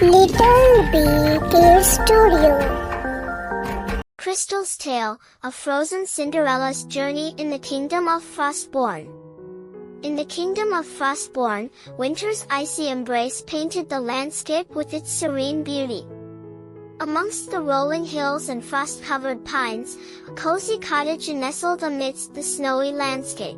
LittleBeeKidsStudio. Crystal's Tale, a Frozen Cinderella's journey in the kingdom of Frostbourne. In the kingdom of Frostbourne, winter's icy embrace painted the landscape with its serene beauty. Amongst the rolling hills and frost-covered pines, a cozy cottage nestled amidst the snowy landscape.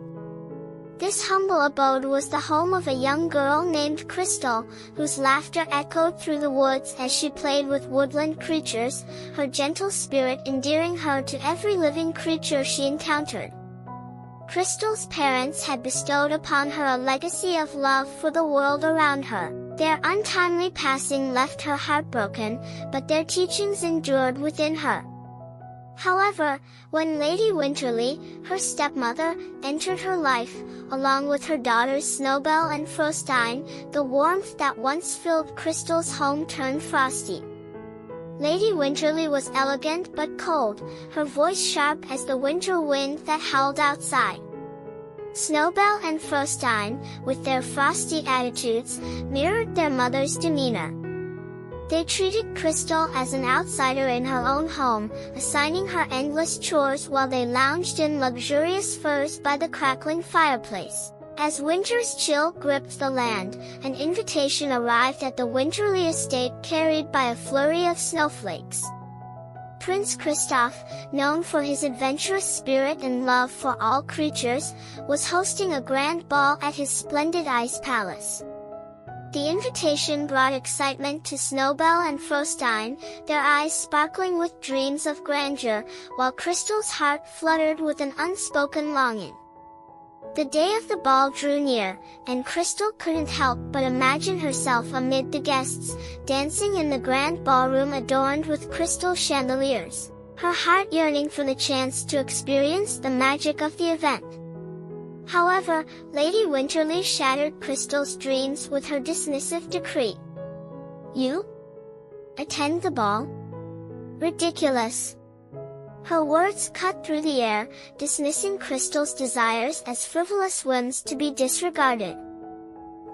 This humble abode was the home of a young girl named Crystal, whose laughter echoed through the woods as she played with woodland creatures, her gentle spirit endearing her to every living creature she encountered. Crystal's parents had bestowed upon her a legacy of love for the world around her. Their untimely passing left her heartbroken, but their teachings endured within her. However, when Lady Winterly, her stepmother, entered her life, along with her daughters Snowbell and Frostine, the warmth that once filled Crystal's home turned frosty. Lady Winterly was elegant but cold, her voice sharp as the winter wind that howled outside. Snowbell and Frostine, with their frosty attitudes, mirrored their mother's demeanor. They treated Crystal as an outsider in her own home, assigning her endless chores while they lounged in luxurious furs by the crackling fireplace. As winter's chill gripped the land, an invitation arrived at the Winterly estate carried by a flurry of snowflakes. Prince Kristoff, known for his adventurous spirit and love for all creatures, was hosting a grand ball at his splendid ice palace. The invitation brought excitement to Snowbell and Frostine, their eyes sparkling with dreams of grandeur, while Crystal's heart fluttered with an unspoken longing. The day of the ball drew near, and Crystal couldn't help but imagine herself amid the guests, dancing in the grand ballroom adorned with crystal chandeliers, her heart yearning for the chance to experience the magic of the event. However, Lady Winterly shattered Crystal's dreams with her dismissive decree. "You? Attend the ball? Ridiculous!" Her words cut through the air, dismissing Crystal's desires as frivolous whims to be disregarded.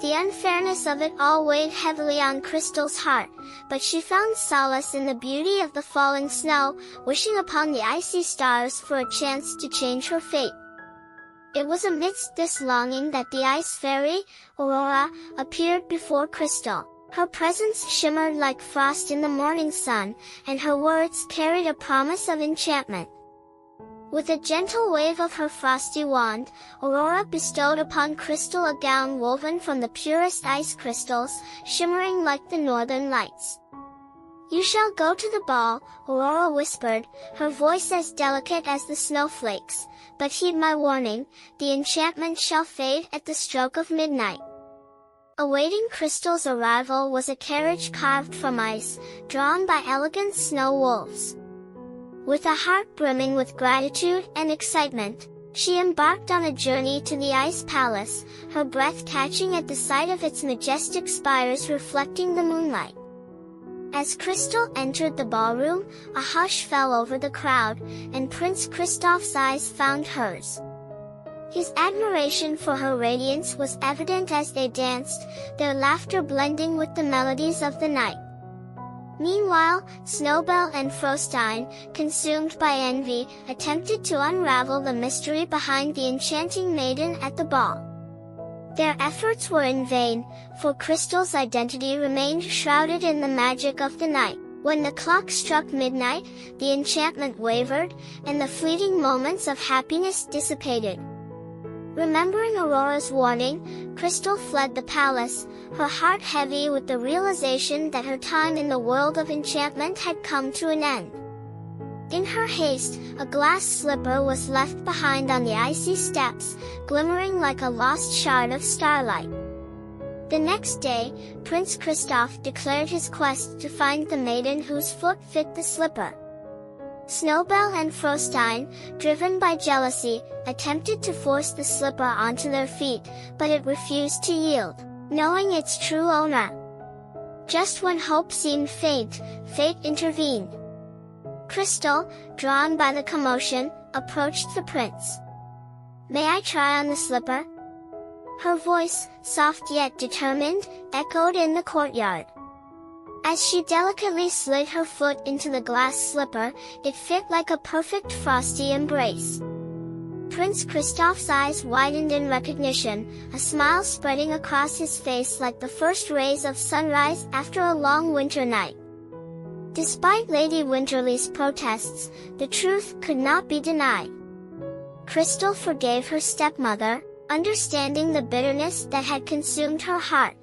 The unfairness of it all weighed heavily on Crystal's heart, but she found solace in the beauty of the falling snow, wishing upon the icy stars for a chance to change her fate. It was amidst this longing that the ice fairy, Aurora, appeared before Crystal. Her presence shimmered like frost in the morning sun, and her words carried a promise of enchantment. With a gentle wave of her frosty wand, Aurora bestowed upon Crystal a gown woven from the purest ice crystals, shimmering like the northern lights. "You shall go to the ball," Aurora whispered, her voice as delicate as the snowflakes, "but heed my warning, the enchantment shall fade at the stroke of midnight." Awaiting Crystal's arrival was a carriage carved from ice, drawn by elegant snow wolves. With a heart brimming with gratitude and excitement, she embarked on a journey to the ice palace, her breath catching at the sight of its majestic spires reflecting the moonlight. As Crystal entered the ballroom, a hush fell over the crowd, and Prince Kristoff's eyes found hers. His admiration for her radiance was evident as they danced, their laughter blending with the melodies of the night. Meanwhile, Snowbell and Frostine, consumed by envy, attempted to unravel the mystery behind the enchanting maiden at the ball. Their efforts were in vain, for Crystal's identity remained shrouded in the magic of the night. When the clock struck midnight, the enchantment wavered, and the fleeting moments of happiness dissipated. Remembering Aurora's warning, Crystal fled the palace, her heart heavy with the realization that her time in the world of enchantment had come to an end. In her haste, a glass slipper was left behind on the icy steps, glimmering like a lost shard of starlight. The next day, Prince Kristoff declared his quest to find the maiden whose foot fit the slipper. Snowbell and Frostine, driven by jealousy, attempted to force the slipper onto their feet, but it refused to yield, knowing its true owner. Just when hope seemed faint, fate intervened. Crystal, drawn by the commotion, approached the prince. "May I try on the slipper?" Her voice, soft yet determined, echoed in the courtyard. As she delicately slid her foot into the glass slipper, it fit like a perfect frosty embrace. Prince Kristoff's eyes widened in recognition, a smile spreading across his face like the first rays of sunrise after a long winter night. Despite Lady Winterly's protests, the truth could not be denied. Crystal forgave her stepmother, understanding the bitterness that had consumed her heart.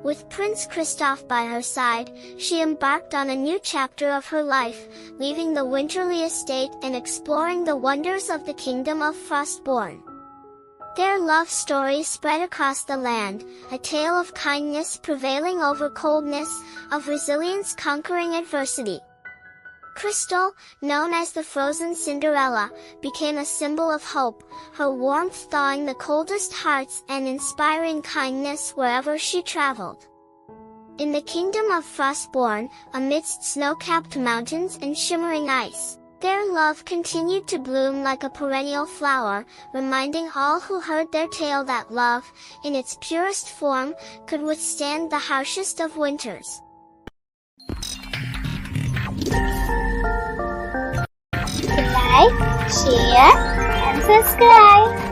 With Prince Kristoff by her side, she embarked on a new chapter of her life, leaving the Winterly estate and exploring the wonders of the kingdom of Frostbourne. Their love story spread across the land, a tale of kindness prevailing over coldness, of resilience conquering adversity. Crystal, known as the Frozen Cinderella, became a symbol of hope, her warmth thawing the coldest hearts and inspiring kindness wherever she traveled. In the kingdom of Frostbourne, amidst snow-capped mountains and shimmering ice, their love continued to bloom like a perennial flower, reminding all who heard their tale that love, in its purest form, could withstand the harshest of winters. Like, share, and subscribe.